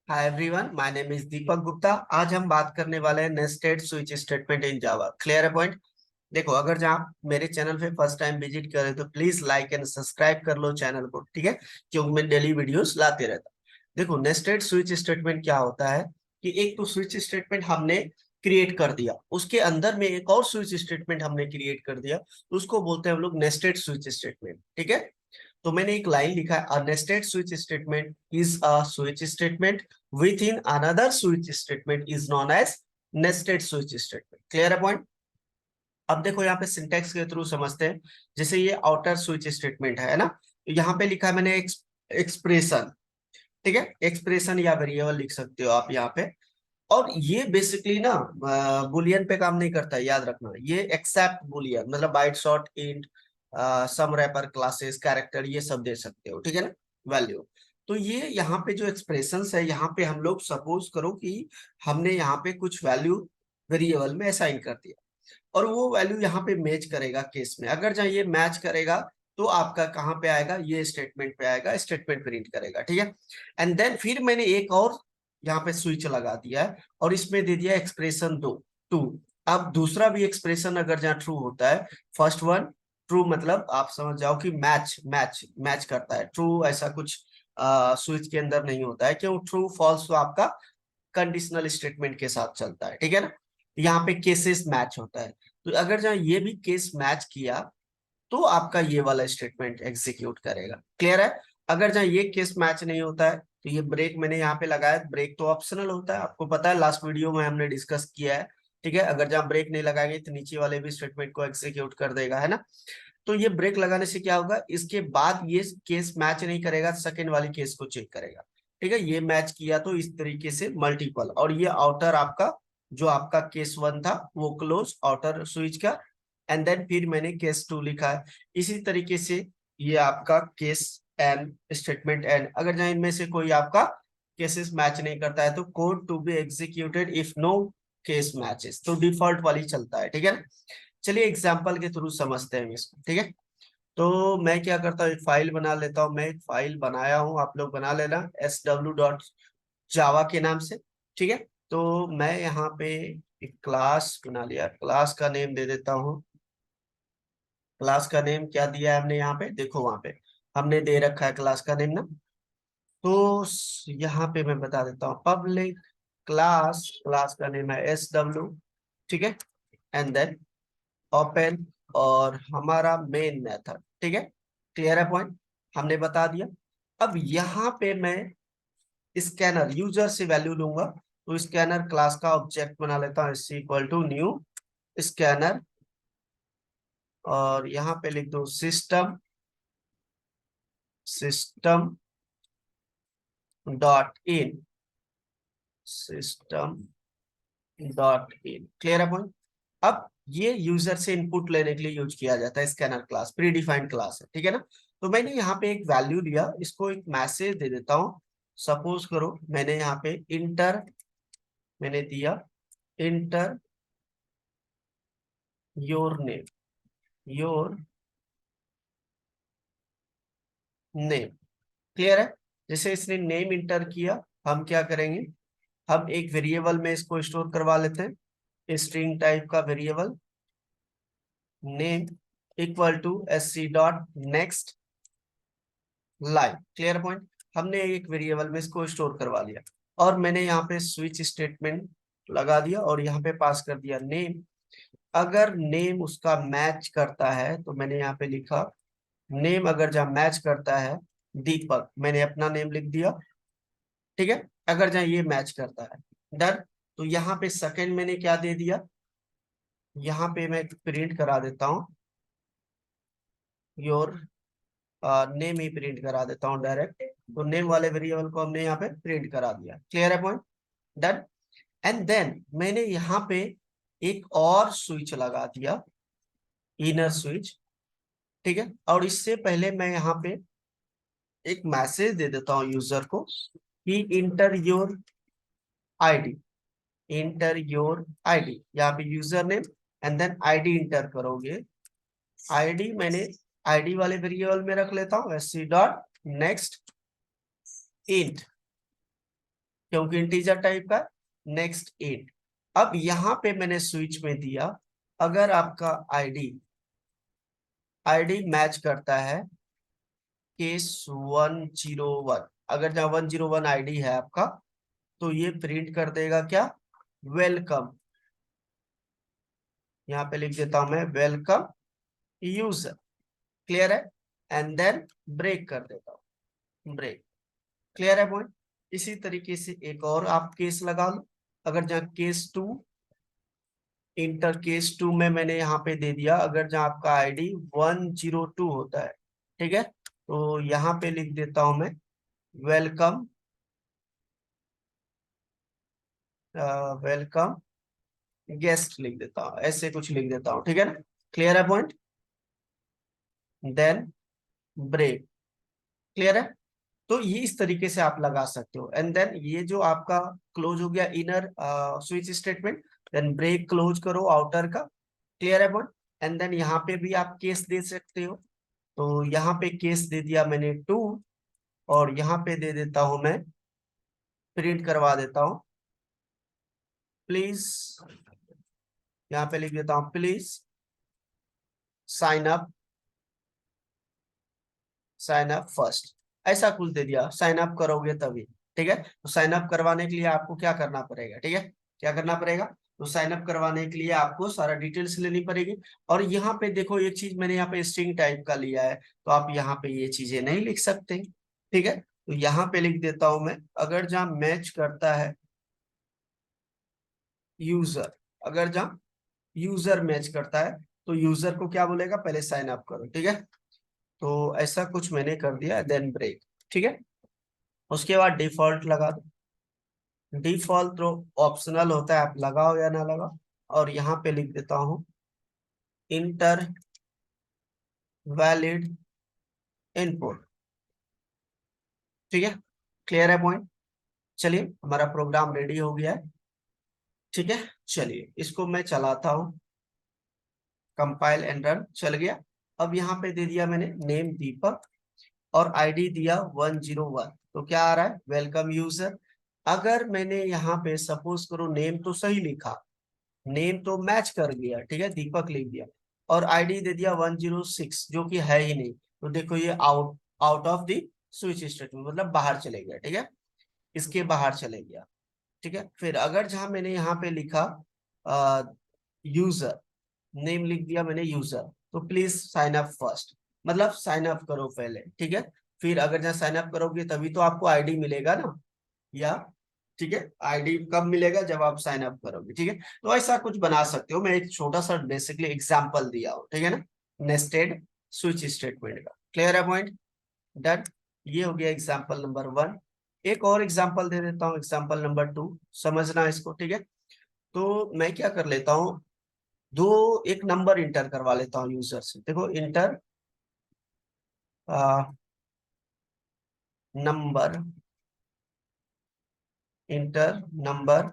Hi everyone, my name is Deepak Gupta. आज हम बात करने वाले हैं nested switch statement in Java. Clear है पॉइंट? देखो, अगर जहाँ आप मेरे चैनल पे फर्स्ट टाइम विजिट करें तो प्लीज लाइक एंड सब्सक्राइब कर लो चैनल को, ठीक है? क्योंकि मैं डेली वीडियोस लाते रहता हूँ। देखो, नेस्टेड स्विच स्टेटमेंट क्या होता है कि एक तो स्विच स्टेटमेंट हमने क्रिएट कर दिया, उसके अंदर में एक और स्विच स्टेटमेंट हमने क्रिएट कर दिया, तो उसको बोलते हैं हम लोग नेस्टेड स्विच स्टेटमेंट, ठीक है? तो मैंने एक लाइन लिखा है, a nested switch statement is a switch statement within another switch statement is known as nested switch statement. Clear है पॉइंट? अब देखो, यहाँ पे सिंटेक्स के थ्रू समझते हैं। जैसे ये आउटर स्विच स्टेटमेंट है ना, तो यहाँ पे लिखा है मैंने एक्सप्रेशन, ठीक है? एक्सप्रेशन या वेरिएबल लिख सकते हो आप यहाँ पे। और ये बेसिकली ना बुलियन पे काम नहीं करता है, याद रखना। ये एक्सेप्ट बुलियन मतलब बाइट शॉर्ट इंट, सम रैपर, क्लासेस, कैरेक्टर, ये सब दे सकते हो, ठीक है ना? वैल्यू। तो ये यहाँ पे जो एक्सप्रेशंस है, यहाँ पे हम लोग सपोज करो कि हमने यहाँ पे कुछ वैल्यू वेरिएबल में असाइन कर दिया, और वो वैल्यू यहाँ पे मैच करेगा केस में। अगर जहाँ ये मैच करेगा तो आपका कहाँ पे आएगा, ये स्टेटमेंट पे आएगा, स्टेटमेंट प्रिंट करेगा, ठीक है? एंड देन फिर मैंने एक और यहाँ पे स्विच लगा दिया है और इसमें दे दिया एक्सप्रेशन दो टू। अब दूसरा भी एक्सप्रेशन अगर जहाँ ट्रू होता है, फर्स्ट वन ट्रू मतलब आप समझ जाओ कि मैच मैच मैच करता है। ट्रू ऐसा कुछ स्विच के अंदर नहीं होता है, क्यों? ट्रू फॉल्स तो आपका कंडीशनल स्टेटमेंट के साथ चलता है, ठीक है ना? यहाँ पे केसेस मैच होता है, तो अगर जहाँ ये भी केस मैच किया तो आपका ये वाला स्टेटमेंट एग्जीक्यूट करेगा। क्लियर है? अगर जहाँ ये केस मैच नहीं होता है तो ये ब्रेक मैंने यहाँ पे लगाया। ब्रेक तो ऑप्शनल होता है, आपको पता है, लास्ट वीडियो में हमने डिस्कस किया है, ठीक है? अगर जहाँ ब्रेक नहीं लगाएंगे तो नीचे वाले भी स्टेटमेंट को एग्जीक्यूट कर देगा, है ना? तो ये ब्रेक लगाने से क्या होगा, इसके बाद ये केस मैच नहीं करेगा, सेकेंड वाली केस को चेक करेगा, ठीक है? ये मैच किया तो इस तरीके से मल्टीपल, और ये आउटर आपका जो आपका केस वन था वो क्लोज आउटर स्विच का। एंड देन फिर मैंने केस टू लिखा है। इसी तरीके से ये आपका केस एंड स्टेटमेंट एंड, अगर जहां इनमें से कोई आपका केसेस मैच नहीं करता है तो code to be executed if no case matches, तो डिफॉल्ट वाली चलता है, ठीक है ना? चलिए एग्जाम्पल के थ्रू समझते हैं इसको, ठीक है? तो मैं क्या करता हूँ, एक फाइल बना लेता हूँ। मैं एक फाइल बनाया हूँ, आप लोग बना लेना sw.java के नाम से, ठीक है? तो मैं यहाँ पे एक क्लास बना लिया, क्लास का नेम दे देता हूँ। क्लास का नेम क्या दिया है हमने यहाँ पे, देखो वहां पे हमने दे रखा है क्लास का नेम ना। तो यहाँ पे मैं बता देता हूँ, पब्लिक क्लास, क्लास का नेम है SW, ठीक है? एंड देन ओपन, और हमारा मेन मेथड, ठीक है? क्लियर है पॉइंट? हमने बता दिया। अब यहाँ पे मैं स्कैनर यूजर से वैल्यू लूंगा, तो स्कैनर क्लास का ऑब्जेक्ट बना लेता हूँ, इक्वल टू न्यू स्कैनर, और यहाँ पे लिख दो system system dot in, system dot in. Clear है पॉइंट? अब ये यूजर से इनपुट लेने के लिए यूज किया जाता है scanner class, pre defined class है, ठीक है ना? तो मैंने यहाँ पे एक वैल्यू लिया, इसको एक मैसेज दे देता हूँ। सपोज करो मैंने यहाँ पे इंटर मैंने दिया, inter your name, your name. Clear है? जैसे इसने नेम इंटर किया, हम क्या करेंगे, हम एक वेरिएबल में इसको स्टोर करवा लेते हैं, स्ट्रिंग टाइप का variable, name equal to sc dot next line. Clear point? हमने एक वेरिएबल में इसको स्टोर करवा लिया, और मैंने यहाँ पे स्विच स्टेटमेंट लगा दिया और यहाँ पे पास कर दिया नेम। अगर नेम उसका मैच करता है तो मैंने यहाँ पे लिखा नेम, अगर जहाँ मैच करता है दीपक, मैंने अपना नेम लिख दिया, ठीक है? अगर जहाँ ये मैच करता है, डन। तो यहाँ पे सेकंड मैंने क्या दे दिया, यहाँ पे मैं प्रिंट करा देता हूँ योर नेम, ही प्रिंट करा देता हूँ डायरेक्ट। तो नेम वाले वेरिएबल को हमने यहाँ पे प्रिंट करा दिया। क्लियर है पॉइंट? डन। एंड देन मैंने यहाँ पे एक और स्विच लगा दिया, इनर स्विच, ठीक है? और इससे पहले मैं यहाँ पे एक मैसेज दे देता हूँ यूजर को कि enter your ID, enter your ID, यहाँ पे user name and then ID enter करोगे। आईडी मैंने आईडी वाले वेरिएबल में रख लेता हूँ sc डॉट नेक्स्ट इंट, क्योंकि इंटीजर टाइप का। नेक्स्ट 8। अब यहाँ पे मैंने स्विच में दिया, अगर आपका आईडी मैच करता है केस 101, अगर जहाँ 101 आईडी है आपका, तो ये प्रिंट कर देगा क्या, वेलकम। यहाँ पे लिख देता हूं मैं वेलकम यूजर। क्लियर है। एंड देन ब्रेक कर देता हूँ, ब्रेक। क्लियर है पॉइंट। इसी तरीके से एक और आप केस लगा लो, अगर जहाँ केस 2, इंटर केस 2 में मैंने यहाँ पे दे दिया, अगर जहाँ आपका आईडी 102 होता है, ठीक है, तो यहाँ पे लिख देता हूं मैं वेलकम, वेलकम गेस्ट लिख देता हूँ, ऐसे कुछ लिख देता हूँ, ठीक है ना। क्लियर है पॉइंट। Then break. क्लियर है। तो ये इस तरीके से आप लगा सकते हो। एंड देन ये जो आपका क्लोज हो गया inner switch statement, then break close करो आउटर का। क्लियर है पॉइंट। एंड देन यहाँ पे भी आप केस दे सकते हो, तो यहाँ पे केस दे दिया मैंने 2, और यहाँ पे दे देता हूं मैं, प्रिंट करवा देता हूं प्लीज, यहाँ पे लिख देता हूं please sign up, sign up first, ऐसा कुछ दे दिया, साइन अप करोगे तभी। ठीक है, तो साइन अप करवाने के लिए आपको क्या करना पड़ेगा, ठीक है, क्या करना पड़ेगा, तो साइन अप करवाने के लिए आपको सारा डिटेल्स लेनी पड़ेगी। और यहाँ पे देखो एक चीज मैंने यहाँ पे स्ट्रिंग टाइप का लिया है, तो आप यहाँ पे ये चीजें नहीं लिख सकते। ठीक है, तो यहाँ पे लिख देता हूं मैं, अगर जहाँ मैच करता है यूजर, अगर जहाँ यूजर मैच करता है, तो यूजर को क्या बोलेगा, पहले साइन अप करो। ठीक है, तो ऐसा कुछ मैंने कर दिया, देन ब्रेक। ठीक है, उसके बाद डिफॉल्ट लगा दो। डिफॉल्ट तो ऑप्शनल होता है, आप लगाओ या ना लगाओ। और यहाँ पे लिख देता हूँ इंटर वैलिड इनपुट। ठीक है, क्लियर है पॉइंट। चलिए हमारा प्रोग्राम रेडी हो गया है। ठीक है, चलिए इसको मैं चलाता हूँ, कंपाइल एंड रन, चल गया। अब यहाँ पे दे दिया मैंने नेम दीपक, और आईडी दिया 101, तो क्या आ रहा है, वेलकम यूजर। अगर मैंने यहाँ पे सपोज करो नेम तो सही लिखा, नेम तो मैच कर गया, ठीक है, दीपक लिख दिया, और आईडी दे दिया 106 जो कि है ही नहीं, तो देखो ये out out of the switch statement, मतलब बाहर चले गया। ठीक है, इसके बाहर चले गया। ठीक है, फिर अगर जहां मैंने यहाँ पे लिखा यूजर, नेम लिख दिया मैंने यूजर, तो प्लीज साइन अप फर्स्ट, मतलब साइन अप करो पहले। ठीक है, फिर अगर जहाँ साइन अप करोगे तभी तो आपको आईडी मिलेगा ना, या ठीक है, आईडी कब मिलेगा, जब आप साइन अप करोगे। ठीक है, तो ऐसा कुछ बना सकते हो, मैं एक छोटा सा बेसिकली एग्जांपल दिया हूं, ठीक है ना, नेस्टेड स्विच स्टेटमेंट का। क्लियर है पॉइंट। डन। ये हो गया एग्जांपल नंबर 1। एक और एग्जांपल दे देता हूँ, एग्जांपल नंबर 2, समझना इसको। ठीक है, तो मैं क्या कर लेता हूँ, दो एक नंबर इंटर करवा लेता हूँ यूजर से। देखो इंटर नंबर, इंटर नंबर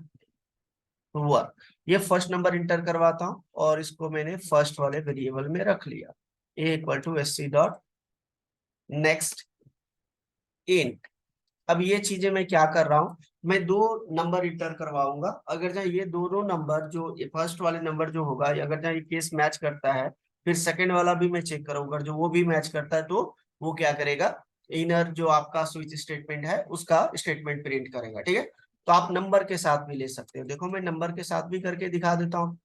1, ये फर्स्ट नंबर इंटर करवाता हूँ, और इसको मैंने फर्स्ट वाले वेरिएबल में रख लिया, a equal to s c dot next int. अब ये चीजें मैं क्या कर रहा हूँ, मैं दो नंबर इंटर करवाऊंगा, अगर जहाँ ये दोनों नंबर जो फर्स्ट वाले नंबर जो होगा, अगर जहाँ ये केस मैच करता है, फिर सेकंड वाला भी मैं चेक करूंगा, जो वो भी मैच करता है, तो वो क्या करेगा, इनर जो आपका स्विच स्टेटमेंट है उसका स्टेटमेंट प्रिंट करेगा। ठीक है, तो आप नंबर के साथ भी ले सकते हो, देखो मैं नंबर के साथ भी करके दिखा देता हूँ।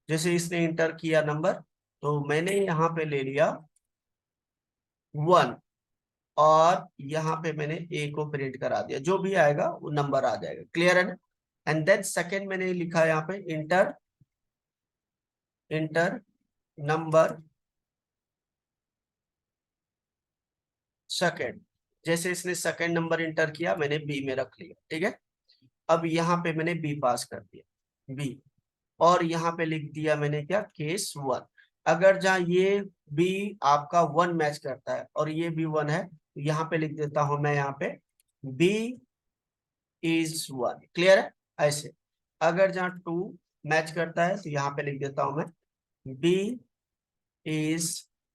जैसे इसने इंटर किया नंबर, तो मैंने यहाँ पे ले लिया 1, और यहाँ पे मैंने ए को प्रिंट करा दिया, जो भी आएगा वो नंबर आ जाएगा। क्लियर है ना। एंड देन सेकेंड मैंने लिखा यहाँ पे इंटर, इंटर नंबर सेकेंड, जैसे इसने सेकेंड नंबर इंटर किया, मैंने बी में रख लिया। ठीक है, अब यहाँ पे मैंने बी पास कर दिया, बी, और यहाँ पे लिख दिया मैंने क्या, केस 1। अगर जहाँ ये बी आपका 1 मैच करता है और ये भी 1 है, तो यहाँ पे लिख देता हूं मैं, यहाँ पे बी इज 1। क्लियर है। ऐसे अगर जहाँ 2 मैच करता है, तो यहाँ पे लिख देता हूं मैं बी इज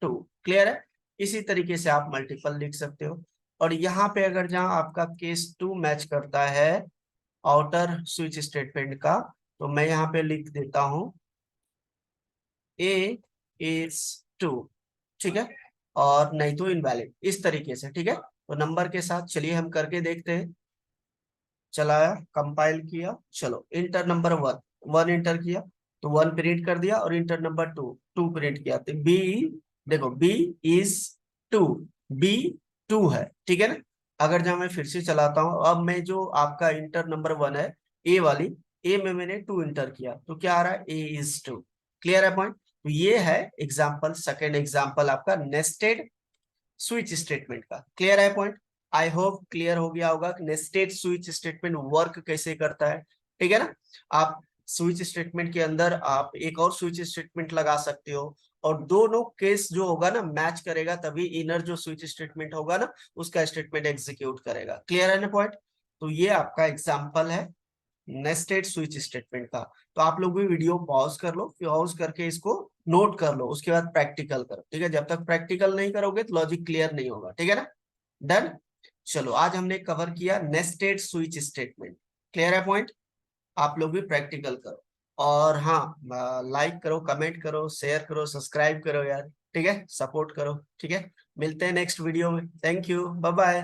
2। क्लियर है। इसी तरीके से आप मल्टीपल लिख सकते हो। और यहाँ पे अगर जहाँ आपका केस 2 मैच करता है, आउटर स्विच स्टेटमेंट का, तो मैं यहाँ पे लिख देता हूँ ए इज टू, ठीक है, और नहीं तो इनवैलिड, इस तरीके से, ठीक है। तो नंबर के साथ चलिए हम करके देखते हैं। चलाया, कंपाइल किया, चलो enter number one, one enter किया तो वन प्रिंट कर दिया, और enter number two, two print किया, तो बी, देखो B is two, B two है, ठीक है ना। अगर जहां मैं फिर से चलाता हूं, अब मैं जो आपका इंटर नंबर वन है, ए वाली, ए में मैंने टू इंटर किया तो क्या आ रहा है, ए इज टू। क्लियर है पॉइंट। तो ये है एग्जाम्पल, सेकेंड एग्जाम्पल आपका नेस्टेड स्विच स्टेटमेंट का। क्लियर है पॉइंट। आई होप क्लियर हो गया होगा कि नेस्टेड स्विच स्टेटमेंट वर्क कैसे करता है, ठीक है ना। आप स्विच स्टेटमेंट के अंदर आप एक और स्विच स्टेटमेंट लगा सकते हो, और दोनों केस जो होगा ना मैच करेगा, तभी इनर जो स्विच स्टेटमेंट होगा ना उसका स्टेटमेंट एग्जीक्यूट करेगा। क्लियर है ना पॉइंट। तो ये आपका एग्जाम्पल है नेस्टेड स्विच स्टेटमेंट का। तो आप लोग भी वीडियो पॉज कर लो, पॉज करके इसको नोट कर लो, उसके बाद प्रैक्टिकल करो, ठीक है। जब तक प्रैक्टिकल नहीं करोगे तो लॉजिक क्लियर नहीं होगा, ठीक है ना। डन। चलो आज हमने कवर किया नेस्टेड स्विच स्टेटमेंट। क्लियर है पॉइंट। आप लोग भी प्रैक्टिकल करो, और हाँ, लाइक करो, कमेंट करो, शेयर करो, सब्सक्राइब करो यार, ठीक है, सपोर्ट करो, ठीक है। मिलते हैं नेक्स्ट वीडियो में। Thank you, bye bye.